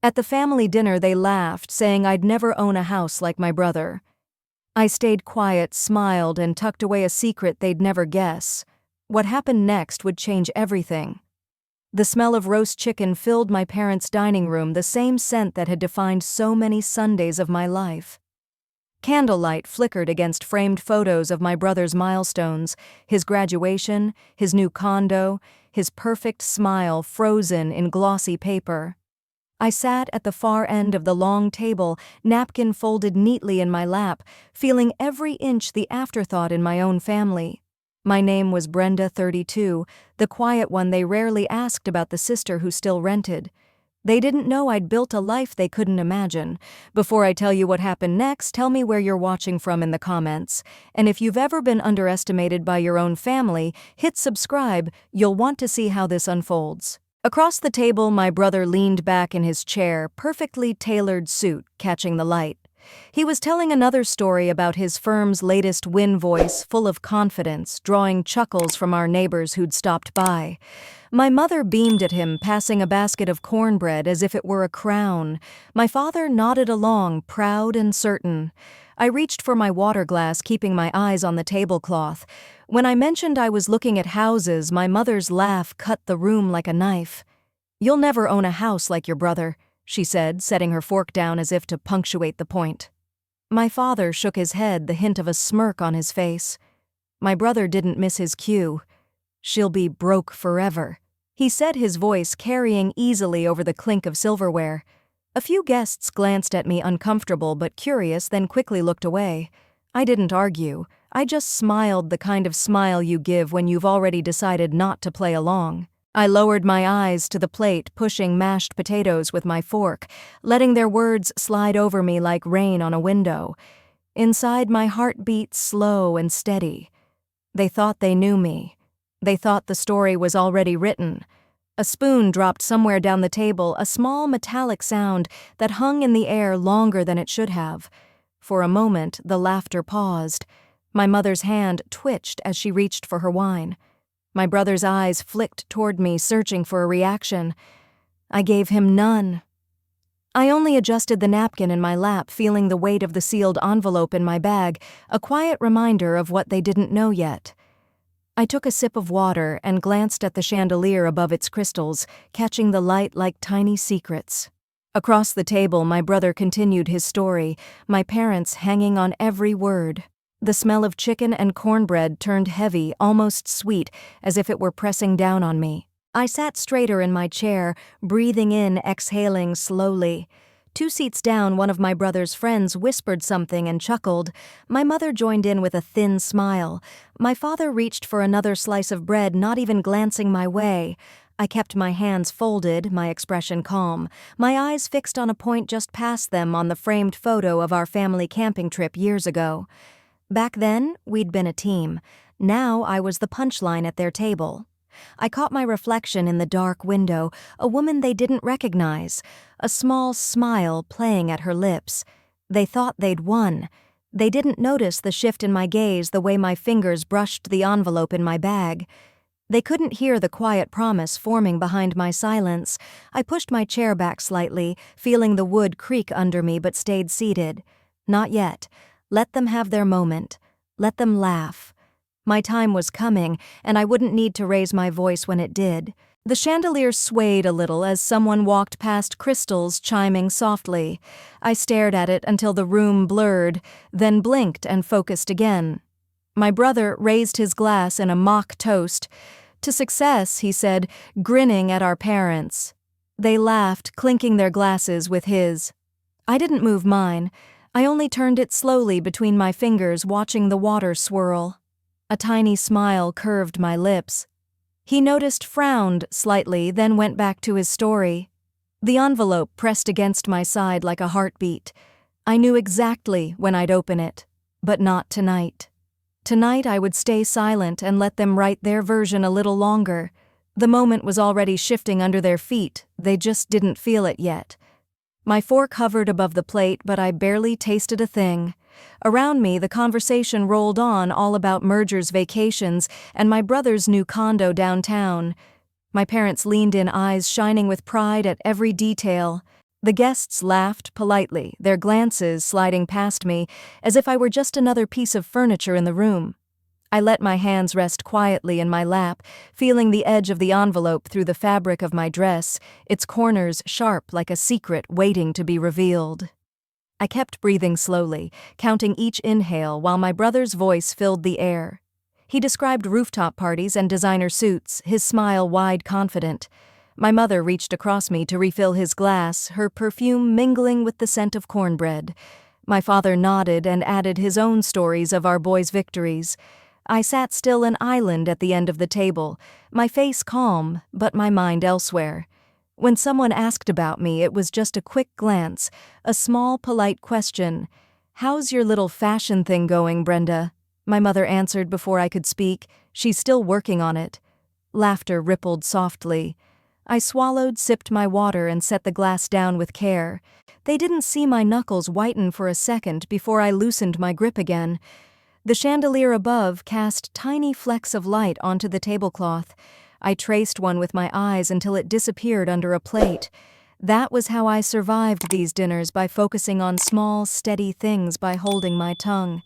At the family dinner they laughed, saying I'd never own a house like my brother. I stayed quiet, smiled, and tucked away a secret they'd never guess. What happened next would change everything. The smell of roast chicken filled my parents' dining room, the same scent that had defined so many Sundays of my life. Candlelight flickered against framed photos of my brother's milestones, his graduation, his new condo, his perfect smile frozen in glossy paper. I sat at the far end of the long table, napkin folded neatly in my lap, feeling every inch the afterthought in my own family. My name was Brenda, 32, the quiet one they rarely asked about the sister who still rented. They didn't know I'd built a life they couldn't imagine. Before I tell you what happened next, tell me where you're watching from in the comments. And if you've ever been underestimated by your own family, hit subscribe. You'll want to see how this unfolds. Across the table, my brother leaned back in his chair, perfectly tailored suit catching the light. He was telling another story about his firm's latest win, voice full of confidence, drawing chuckles from our neighbors who'd stopped by. My mother beamed at him, passing a basket of cornbread as if it were a crown. My father nodded along, proud and certain. I reached for my water glass, keeping my eyes on the tablecloth. When I mentioned I was looking at houses, my mother's laugh cut the room like a knife. "You'll never own a house like your brother," she said, setting her fork down as if to punctuate the point. My father shook his head, the hint of a smirk on his face. My brother didn't miss his cue. "She'll be broke forever," he said, his voice carrying easily over the clink of silverware. A few guests glanced at me, uncomfortable but curious, then quickly looked away. I didn't argue. I just smiled, the kind of smile you give when you've already decided not to play along. I lowered my eyes to the plate, pushing mashed potatoes with my fork, letting their words slide over me like rain on a window. Inside, my heart beat slow and steady. They thought they knew me. They thought the story was already written. A spoon dropped somewhere down the table, a small metallic sound that hung in the air longer than it should have. For a moment, the laughter paused. My mother's hand twitched as she reached for her wine. My brother's eyes flicked toward me, searching for a reaction. I gave him none. I only adjusted the napkin in my lap, feeling the weight of the sealed envelope in my bag, a quiet reminder of what they didn't know yet. I took a sip of water and glanced at the chandelier above its crystals, catching the light like tiny secrets. Across the table, my brother continued his story, my parents hanging on every word. The smell of chicken and cornbread turned heavy, almost sweet, as if it were pressing down on me. I sat straighter in my chair, breathing in, exhaling slowly. 2 seats down, one of my brother's friends whispered something and chuckled. My mother joined in with a thin smile. My father reached for another slice of bread, not even glancing my way. I kept my hands folded, my expression calm, my eyes fixed on a point just past them on the framed photo of our family camping trip years ago. Back then, we'd been a team. Now I was the punchline at their table. I caught my reflection in the dark window, a woman they didn't recognize, a small smile playing at her lips. They thought they'd won. They didn't notice the shift in my gaze, the way my fingers brushed the envelope in my bag. They couldn't hear the quiet promise forming behind my silence. I pushed my chair back slightly, feeling the wood creak under me, but stayed seated. Not yet. Let them have their moment. Let them laugh. My time was coming, and I wouldn't need to raise my voice when it did. The chandelier swayed a little as someone walked past, crystals chiming softly. I stared at it until the room blurred, then blinked and focused again. My brother raised his glass in a mock toast. "To success," he said, grinning at our parents. They laughed, clinking their glasses with his. I didn't move mine. I only turned it slowly between my fingers, watching the water swirl. A tiny smile curved my lips. He noticed, frowned slightly, then went back to his story. The envelope pressed against my side like a heartbeat. I knew exactly when I'd open it, but not tonight. Tonight I would stay silent and let them write their version a little longer. The moment was already shifting under their feet, they just didn't feel it yet. My fork hovered above the plate, but I barely tasted a thing. Around me, the conversation rolled on, all about mergers, vacations, and my brother's new condo downtown. My parents leaned in, eyes shining with pride at every detail. The guests laughed politely, their glances sliding past me as if I were just another piece of furniture in the room. I let my hands rest quietly in my lap, feeling the edge of the envelope through the fabric of my dress, its corners sharp like a secret waiting to be revealed. I kept breathing slowly, counting each inhale while my brother's voice filled the air. He described rooftop parties and designer suits, his smile wide confident. My mother reached across me to refill his glass, her perfume mingling with the scent of cornbread. My father nodded and added his own stories of our boys' victories. I sat still an island at the end of the table, my face calm, but my mind elsewhere. When someone asked about me, it was just a quick glance, a small, polite question. "How's your little fashion thing going, Brenda?" My mother answered before I could speak. "She's still working on it." Laughter rippled softly. I swallowed, sipped my water, and set the glass down with care. They didn't see my knuckles whiten for a second before I loosened my grip again. The chandelier above cast tiny flecks of light onto the tablecloth. I traced one with my eyes until it disappeared under a plate. That was how I survived these dinners, by focusing on small, steady things, by holding my tongue.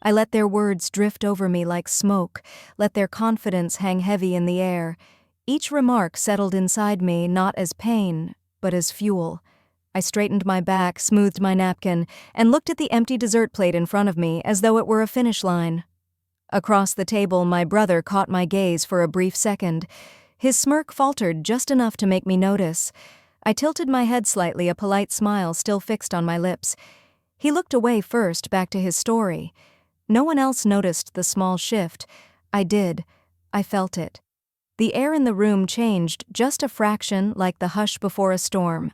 I let their words drift over me like smoke, let their confidence hang heavy in the air. Each remark settled inside me not as pain, but as fuel. I straightened my back, smoothed my napkin, and looked at the empty dessert plate in front of me as though it were a finish line. Across the table, my brother caught my gaze for a brief second. His smirk faltered just enough to make me notice. I tilted my head slightly, a polite smile still fixed on my lips. He looked away first, back to his story. No one else noticed the small shift. I did. I felt it. The air in the room changed just a fraction, like the hush before a storm.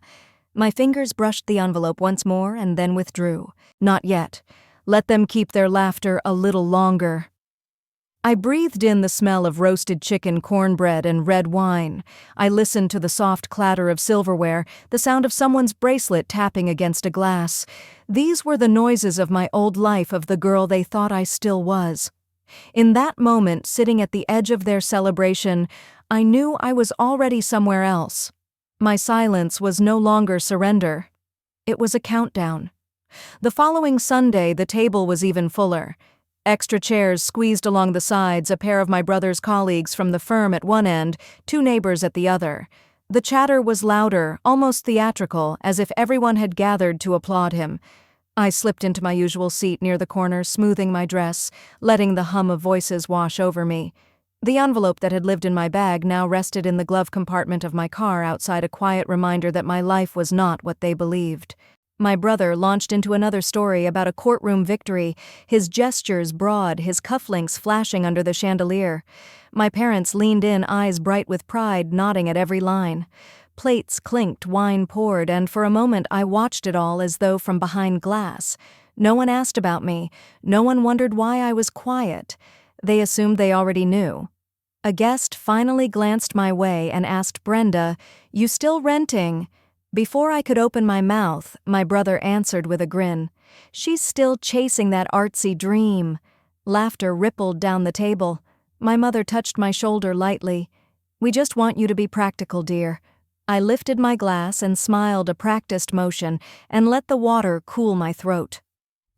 My fingers brushed the envelope once more and then withdrew. Not yet. Let them keep their laughter a little longer. I breathed in the smell of roasted chicken, cornbread, and red wine. I listened to the soft clatter of silverware, the sound of someone's bracelet tapping against a glass. These were the noises of my old life, of the girl they thought I still was. In that moment, sitting at the edge of their celebration, I knew I was already somewhere else. My silence was no longer surrender. It was a countdown. The following Sunday, the table was even fuller. Extra chairs squeezed along the sides, a pair of my brother's colleagues from the firm at one end, two neighbors at the other. The chatter was louder, almost theatrical, as if everyone had gathered to applaud him. I slipped into my usual seat near the corner, smoothing my dress, letting the hum of voices wash over me. The envelope that had lived in my bag now rested in the glove compartment of my car outside, a quiet reminder that my life was not what they believed. My brother launched into another story about a courtroom victory, his gestures broad, his cufflinks flashing under the chandelier. My parents leaned in, eyes bright with pride, nodding at every line. Plates clinked, wine poured, and for a moment I watched it all as though from behind glass. No one asked about me. No one wondered why I was quiet. They assumed they already knew. A guest finally glanced my way and asked, "Brenda, you still renting?" Before I could open my mouth, my brother answered with a grin. "She's still chasing that artsy dream." Laughter rippled down the table. My mother touched my shoulder lightly. "We just want you to be practical, dear." I lifted my glass and smiled, a practiced motion, and let the water cool my throat.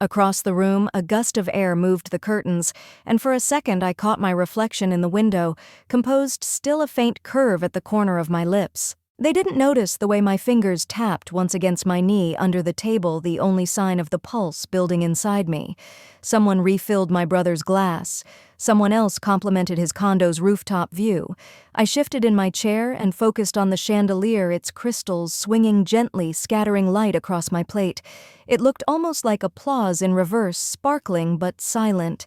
Across the room, a gust of air moved the curtains, and for a second I caught my reflection in the window, composed still a faint curve at the corner of my lips. They didn't notice the way my fingers tapped once against my knee under the table, the only sign of the pulse building inside me. Someone refilled my brother's glass. Someone else complimented his condo's rooftop view. I shifted in my chair and focused on the chandelier, its crystals swinging gently, scattering light across my plate. It looked almost like applause in reverse, sparkling but silent.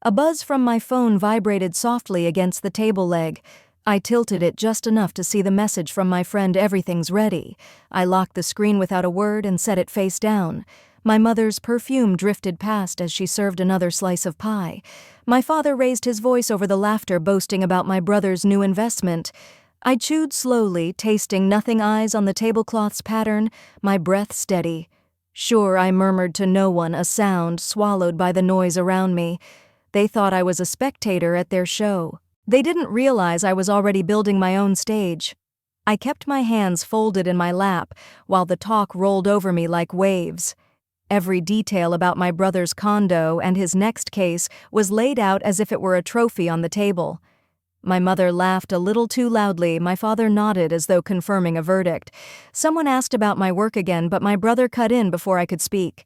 A buzz from my phone vibrated softly against the table leg. I tilted it just enough to see the message from my friend, "Everything's ready." I locked the screen without a word and set it face down. My mother's perfume drifted past as she served another slice of pie. My father raised his voice over the laughter, boasting about my brother's new investment. I chewed slowly, tasting nothing, eyes on the tablecloth's pattern, my breath steady. Sure, I murmured to no one, a sound swallowed by the noise around me. They thought I was a spectator at their show. They didn't realize I was already building my own stage. I kept my hands folded in my lap while the talk rolled over me like waves. Every detail about my brother's condo and his next case was laid out as if it were a trophy on the table. My mother laughed a little too loudly. My father nodded as though confirming a verdict. Someone asked about my work again, but my brother cut in before I could speak.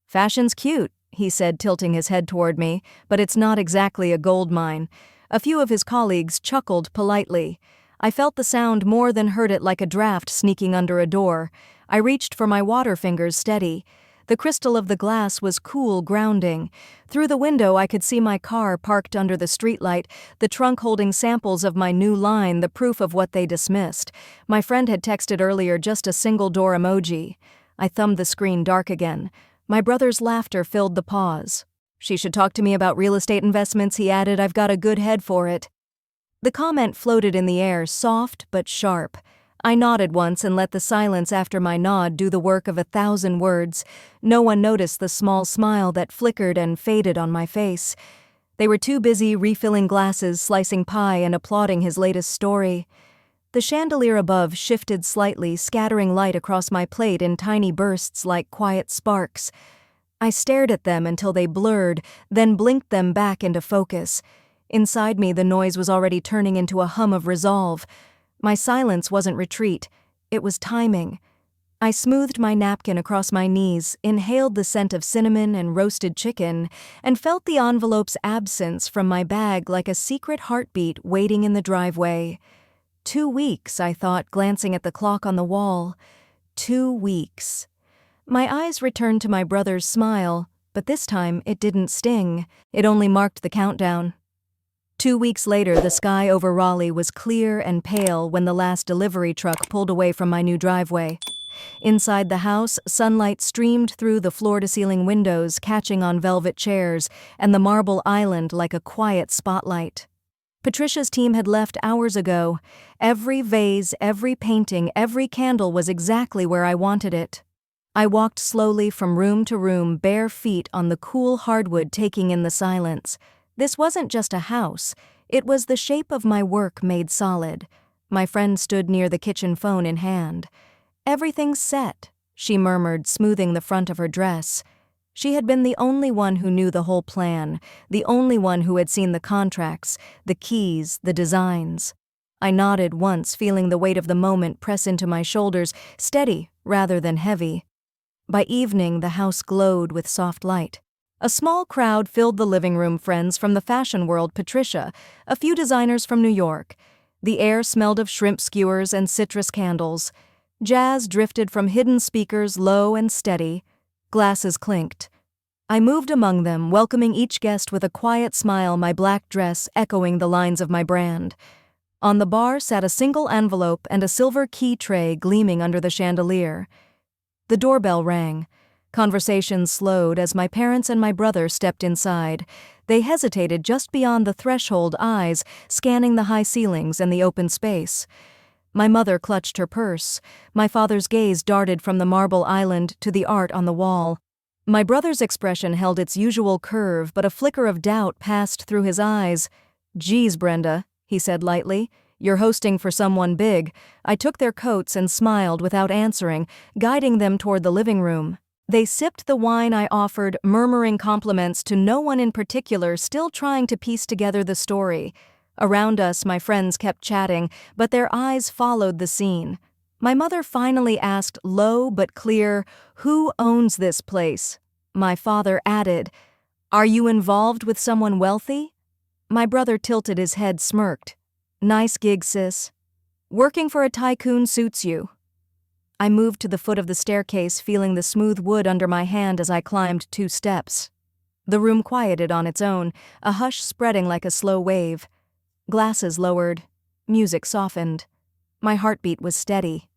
"Fashion's cute," he said, tilting his head toward me, "but it's not exactly a gold mine." A few of his colleagues chuckled politely. I felt the sound more than heard it, like a draft sneaking under a door. I reached for my water fingers steady. The crystal of the glass was cool, grounding. Through the window I could see my car parked under the streetlight, the trunk holding samples of my new line, the proof of what they dismissed. My friend had texted earlier, just a single door emoji. I thumbed the screen dark again. My brother's laughter filled the pause. "She should talk to me about real estate investments," he added. "I've got a good head for it." The comment floated in the air, soft but sharp. I nodded once and let the silence after my nod do the work of 1,000 words. No one noticed the small smile that flickered and faded on my face. They were too busy refilling glasses, slicing pie, and applauding his latest story. The chandelier above shifted slightly, scattering light across my plate in tiny bursts like quiet sparks. I stared at them until they blurred, then blinked them back into focus. Inside me, the noise was already turning into a hum of resolve. My silence wasn't retreat, it was timing. I smoothed my napkin across my knees, inhaled the scent of cinnamon and roasted chicken, and felt the envelope's absence from my bag like a secret heartbeat waiting in the driveway. 2 weeks, I thought, glancing at the clock on the wall. 2 weeks. My eyes returned to my brother's smile, but this time it didn't sting. It only marked the countdown. 2 weeks later, the sky over Raleigh was clear and pale when the last delivery truck pulled away from my new driveway. Inside the house, sunlight streamed through the floor-to-ceiling windows, catching on velvet chairs and the marble island like a quiet spotlight. Patricia's team had left hours ago. Every vase, every painting, every candle was exactly where I wanted it. I walked slowly from room to room, bare feet on the cool hardwood, taking in the silence. This wasn't just a house, it was the shape of my work made solid. My friend stood near the kitchen, phone in hand. "Everything's set," she murmured, smoothing the front of her dress. She had been the only one who knew the whole plan, the only one who had seen the contracts, the keys, the designs. I nodded once, feeling the weight of the moment press into my shoulders, steady rather than heavy. By evening, the house glowed with soft light. A small crowd filled the living room, friends from the fashion world, Patricia, a few designers from New York. The air smelled of shrimp skewers and citrus candles. Jazz drifted from hidden speakers, low and steady. Glasses clinked. I moved among them, welcoming each guest with a quiet smile, my black dress echoing the lines of my brand. On the bar sat a single envelope and a silver key tray gleaming under the chandelier. The doorbell rang. Conversation slowed as my parents and my brother stepped inside. They hesitated just beyond the threshold, eyes scanning the high ceilings and the open space. My mother clutched her purse. My father's gaze darted from the marble island to the art on the wall. My brother's expression held its usual curve, but a flicker of doubt passed through his eyes. "Geez, Brenda," he said lightly, "you're hosting for someone big." I took their coats and smiled without answering, guiding them toward the living room. They sipped the wine I offered, murmuring compliments to no one in particular, still trying to piece together the story. Around us, my friends kept chatting, but their eyes followed the scene. My mother finally asked, low but clear, "Who owns this place?" My father added, "Are you involved with someone wealthy?" My brother tilted his head, smirked. "Nice gig, sis. Working for a tycoon suits you." I moved to the foot of the staircase, feeling the smooth wood under my hand as I climbed 2 steps. The room quieted on its own, a hush spreading like a slow wave. Glasses lowered. Music softened. My heartbeat was steady.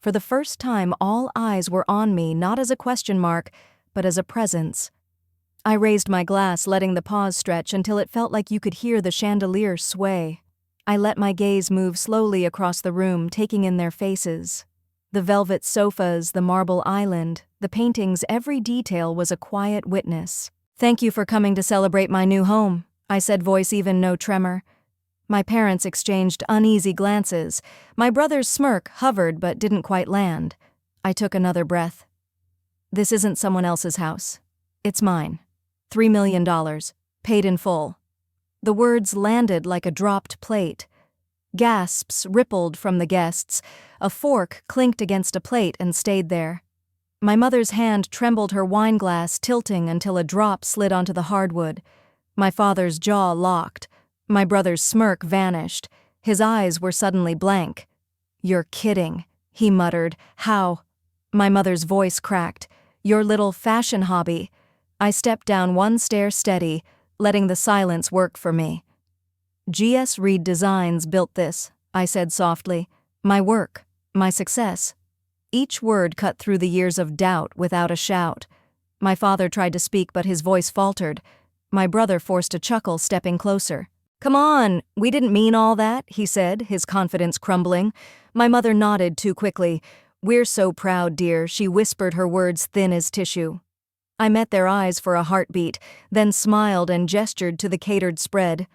For the first time, all eyes were on me, not as a question mark, but as a presence. I raised my glass, letting the pause stretch until it felt like you could hear the chandelier sway. I let my gaze move slowly across the room, taking in their faces. The velvet sofas, the marble island, the paintings, every detail was a quiet witness. "Thank you for coming to celebrate my new home," I said, voice even, no tremor. My parents exchanged uneasy glances. My brother's smirk hovered but didn't quite land. I took another breath. This isn't someone else's house. It's mine. $3 million. Paid in full. The words landed like a dropped plate. Gasps rippled from the guests. A fork clinked against a plate and stayed there. My mother's hand trembled her wine glass, tilting until a drop slid onto the hardwood. My father's jaw locked. My brother's smirk vanished. His eyes were suddenly blank. "You're kidding," he muttered. "How?" My mother's voice cracked. "Your little fashion hobby." I stepped down one stair steady, letting the silence work for me. "G.S. Reed Designs built this," I said softly. "My work, my success." Each word cut through the years of doubt without a shout. My father tried to speak, but his voice faltered. My brother forced a chuckle, stepping closer. "Come on, we didn't mean all that," he said, his confidence crumbling. My mother nodded too quickly. "We're so proud, dear," she whispered, her words thin as tissue. I met their eyes for a heartbeat, then smiled and gestured to the catered spread.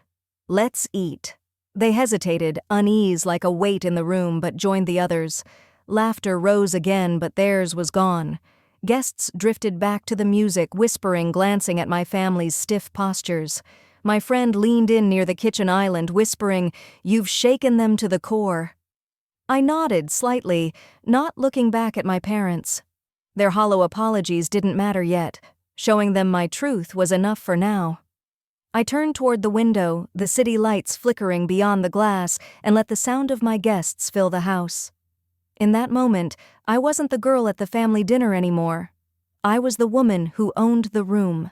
"Let's eat." They hesitated, unease like a weight in the room, but joined the others. Laughter rose again, but theirs was gone. Guests drifted back to the music, whispering, glancing at my family's stiff postures. My friend leaned in near the kitchen island, whispering, "You've shaken them to the core." I nodded slightly, not looking back at my parents. Their hollow apologies didn't matter yet. Showing them my truth was enough for now. I turned toward the window, the city lights flickering beyond the glass, and let the sound of my guests fill the house. In that moment, I wasn't the girl at the family dinner anymore. I was the woman who owned the room.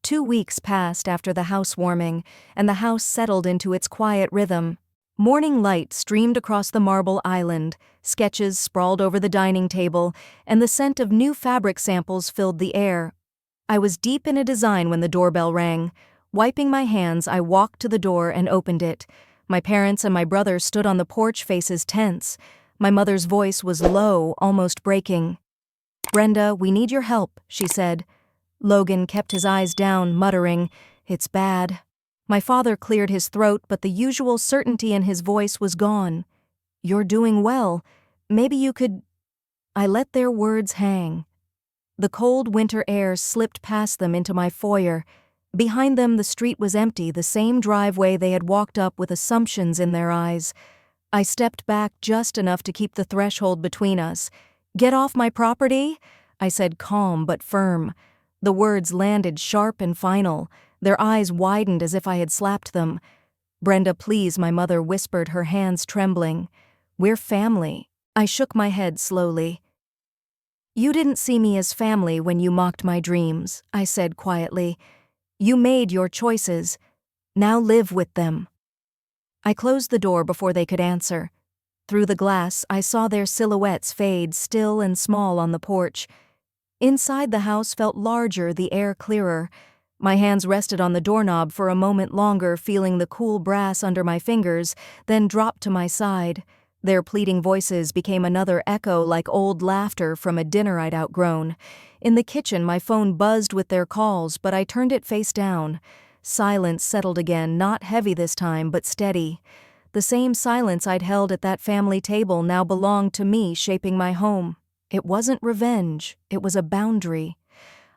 2 weeks passed after the housewarming, and the house settled into its quiet rhythm. Morning light streamed across the marble island, sketches sprawled over the dining table, and the scent of new fabric samples filled the air. I was deep in a design when the doorbell rang. Wiping my hands, I walked to the door and opened it. My parents and my brother stood on the porch, faces tense. My mother's voice was low, almost breaking. "Brenda, we need your help," she said. Logan kept his eyes down, muttering, "It's bad." My father cleared his throat, but the usual certainty in his voice was gone. "You're doing well. Maybe you could—" I let their words hang. The cold winter air slipped past them into my foyer. Behind them, the street was empty, the same driveway they had walked up with assumptions in their eyes. I stepped back just enough to keep the threshold between us. "Get off my property?" I said, calm but firm. The words landed sharp and final. Their eyes widened as if I had slapped them. "Brenda, please," my mother whispered, her hands trembling. "We're family." I shook my head slowly. "You didn't see me as family when you mocked my dreams," I said quietly. "You made your choices. Now live with them." I closed the door before they could answer. Through the glass, I saw their silhouettes fade, still and small, on the porch. Inside, the house felt larger, the air clearer. My hands rested on the doorknob for a moment longer, feeling the cool brass under my fingers, then dropped to my side. Their pleading voices became another echo, like old laughter from a dinner I'd outgrown. In the kitchen, my phone buzzed with their calls, but I turned it face down. Silence settled again, not heavy this time, but steady. The same silence I'd held at that family table now belonged to me, shaping my home. It wasn't revenge, it was a boundary.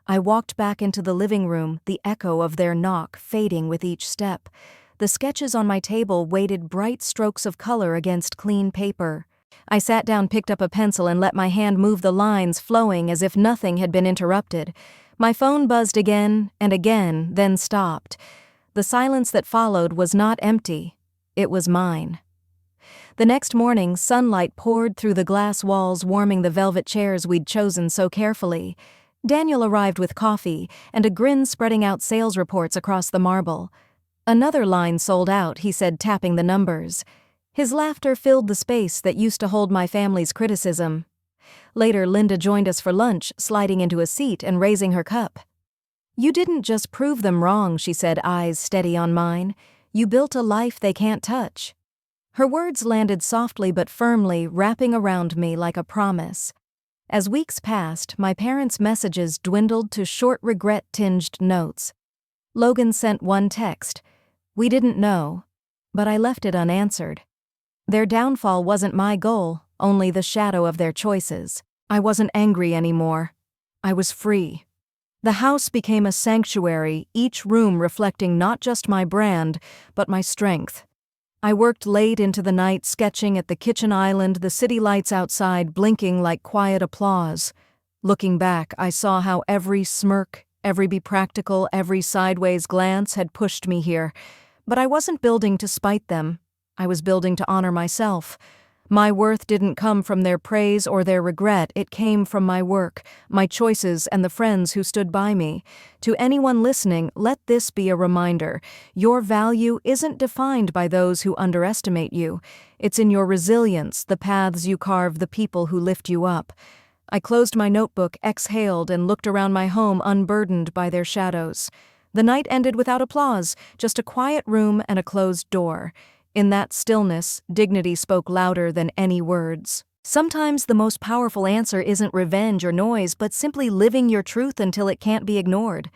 I walked back into the living room, the echo of their knock fading with each step. The sketches on my table weighted bright strokes of color against clean paper. I sat down, picked up a pencil, and let my hand move the lines, flowing as if nothing had been interrupted. My phone buzzed again and again, then stopped. The silence that followed was not empty. It was mine. The next morning, sunlight poured through the glass walls, warming the velvet chairs we'd chosen so carefully. Daniel arrived with coffee and a grin spreading out sales reports across the marble. "Another line sold out," he said, tapping the numbers. His laughter filled the space that used to hold my family's criticism. Later, Linda joined us for lunch, sliding into a seat and raising her cup. "You didn't just prove them wrong," she said, eyes steady on mine. "You built a life they can't touch." Her words landed softly but firmly, wrapping around me like a promise. As weeks passed, my parents' messages dwindled to short regret-tinged notes. Logan sent one text. "We didn't know. But I left it unanswered. Their downfall wasn't my goal, only the shadow of their choices. I wasn't angry anymore. I was free. The house became a sanctuary, each room reflecting not just my brand, but my strength. I worked late into the night sketching at the kitchen island, the city lights outside blinking like quiet applause. Looking back, I saw how every smirk, every be practical, every sideways glance had pushed me here. But I wasn't building to spite them. I was building to honor myself. My worth didn't come from their praise or their regret, it came from my work, my choices, and the friends who stood by me. To anyone listening, let this be a reminder. Your value isn't defined by those who underestimate you. It's in your resilience, the paths you carve, the people who lift you up. I closed my notebook, exhaled, and looked around my home unburdened by their shadows. The night ended without applause, just a quiet room and a closed door. In that stillness, dignity spoke louder than any words. Sometimes the most powerful answer isn't revenge or noise, but simply living your truth until it can't be ignored.